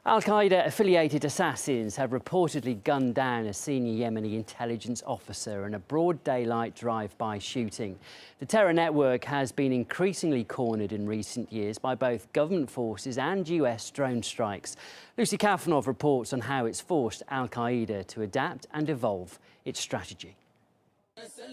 Al Qaeda-affiliated assassins have reportedly gunned down a senior Yemeni intelligence officer in a broad daylight drive-by shooting. The terror network has been increasingly cornered in recent years by both government forces and US drone strikes. Lucy Kafanov reports on how it's forced Al Qaeda to adapt and evolve its strategy.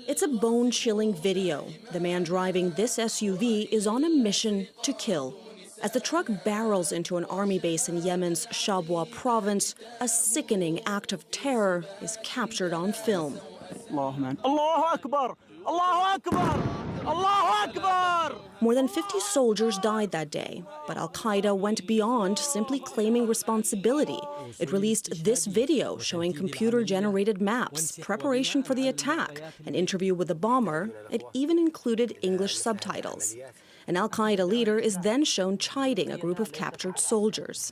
It's a bone-chilling video. The man driving this SUV is on a mission to kill. As the truck barrels into an army base in Yemen's Shabwa province, a sickening act of terror is captured on film. Allahu Akbar! Allahu Akbar! Allahu Akbar! More than 50 soldiers died that day, but Al Qaeda went beyond simply claiming responsibility. It released this video showing computer-generated maps, preparation for the attack, an interview with the bomber. It even included English subtitles. An Al Qaeda leader is then shown chiding a group of captured soldiers.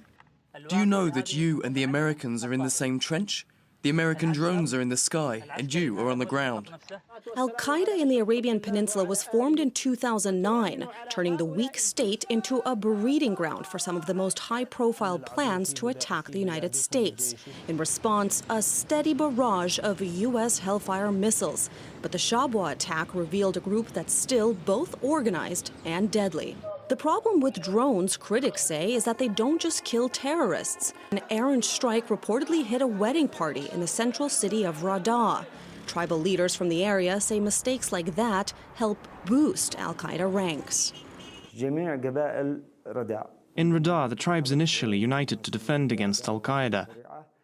Do you know that you and the Americans are in the same trench? The American drones are in the sky, and you are on the ground. Al Qaeda in the Arabian Peninsula was formed in 2009, turning the weak state into a breeding ground for some of the most high-profile plans to attack the United States. In response, a steady barrage of U.S. Hellfire missiles. But the Shabwa attack revealed a group that's still both organized and deadly. The problem with drones, critics say, is that they don't just kill terrorists. An errant strike reportedly hit a wedding party in the central city of Rada. Tribal leaders from the area say mistakes like that help boost Al Qaeda ranks. In Rada, the tribes initially united to defend against Al Qaeda.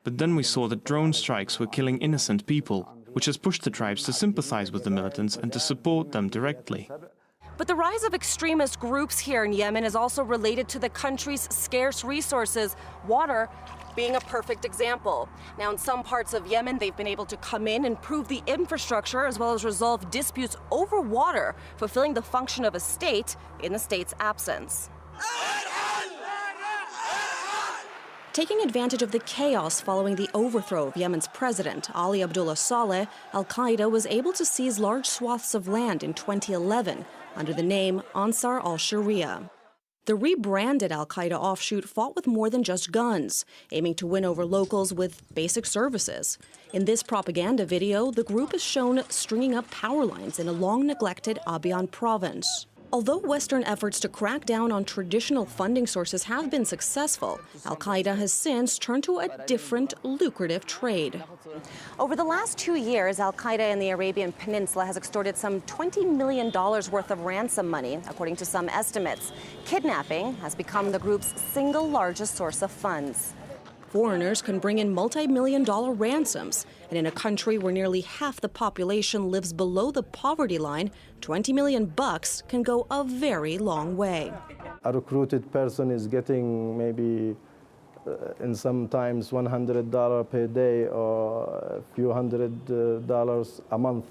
But then we saw that drone strikes were killing innocent people, which has pushed the tribes to sympathize with the militants and to support them directly. But the rise of extremist groups here in Yemen is also related to the country's scarce resources, water being a perfect example. Now, in some parts of Yemen, they've been able to come in, improve the infrastructure, as well as resolve disputes over water, fulfilling the function of a state in the state's absence. Taking advantage of the chaos following the overthrow of Yemen's president, Ali Abdullah Saleh, Al Qaeda was able to seize large swaths of land in 2011 under the name Ansar al-Sharia. The rebranded Al Qaeda offshoot fought with more than just guns, aiming to win over locals with basic services. In this propaganda video, the group is shown stringing up power lines in a long-neglected Abyan province. Although Western efforts to crack down on traditional funding sources have been successful, Al Qaeda has since turned to a different, lucrative trade. Over the last 2 years, Al Qaeda in the Arabian Peninsula has extorted some $20 million worth of ransom money, according to some estimates. Kidnapping has become the group's single largest source of funds. Foreigners can bring in multi-million-dollar ransoms, and in a country where nearly half the population lives below the poverty line, $20 million can go a very long way. A recruited person is getting maybe in sometimes $100 per day or a few $100 a month.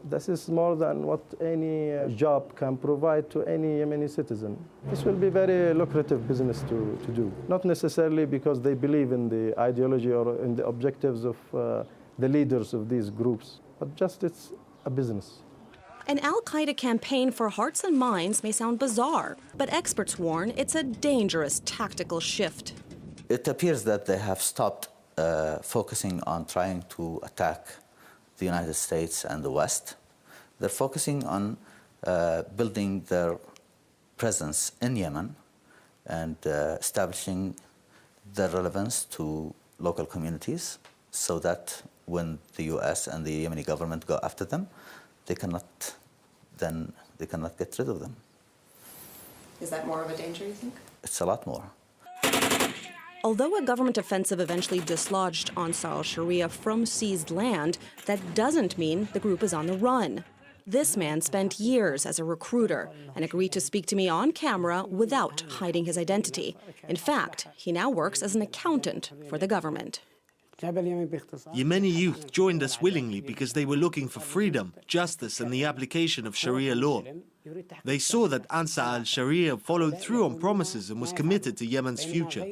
This is more than what any job can provide to any Yemeni citizen. This will be very lucrative business to do, not necessarily because they believe in the ideology or in the objectives of the leaders of these groups, but just it's a business. An Al Qaeda campaign for hearts and minds may sound bizarre, but experts warn it's a dangerous tactical shift. It appears that they have stopped focusing on trying to attack the United States and the West. They're focusing on building their presence in Yemen and establishing their relevance to local communities so that when the US and the Yemeni government go after them, they cannot get rid of them. Is that more of a danger, you think? It's a lot more. Although a government offensive eventually dislodged Ansar al-Sharia from seized land, that doesn't mean the group is on the run. This man spent years as a recruiter and agreed to speak to me on camera without hiding his identity. In fact, he now works as an accountant for the government. Yemeni youth joined us willingly because they were looking for freedom, justice and the application of Sharia law. They saw that Ansar al-Sharia followed through on promises and was committed to Yemen's future.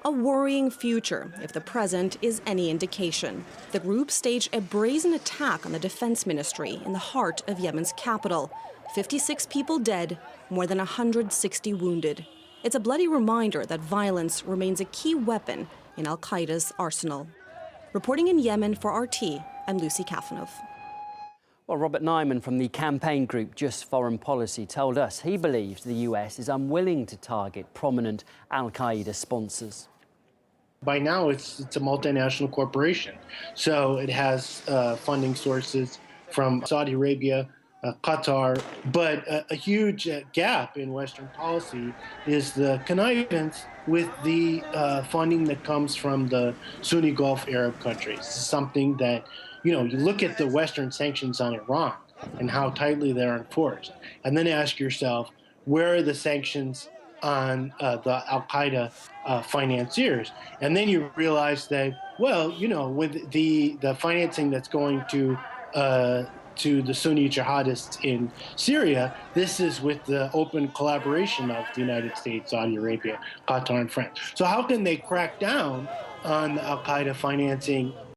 A worrying future, if the present is any indication. The group staged a brazen attack on the defense ministry in the heart of Yemen's capital. 56 people dead, more than 160 wounded. It's a bloody reminder that violence remains a key weapon in Al Qaeda's arsenal. Reporting in Yemen for RT, I'm Lucy Kafanov. Well, Robert Nyman from the campaign group Just Foreign Policy told us he believes the US is unwilling to target prominent Al Qaeda sponsors. By now, it's a multinational corporation, so it has funding sources from Saudi Arabia, Qatar, but a huge gap in Western policy is the connivance with the funding that comes from the Sunni Gulf Arab countries. This is something that, you look at the Western sanctions on Iran and how tightly they're enforced, and then ask yourself, where are the sanctions on the Al Qaeda financiers? And then you realize that, well, with the financing that's going to the Sunni jihadists in Syria, this is with the open collaboration of the United States, Saudi Arabia, Qatar, and France. So how can they crack down on the Al Qaeda financing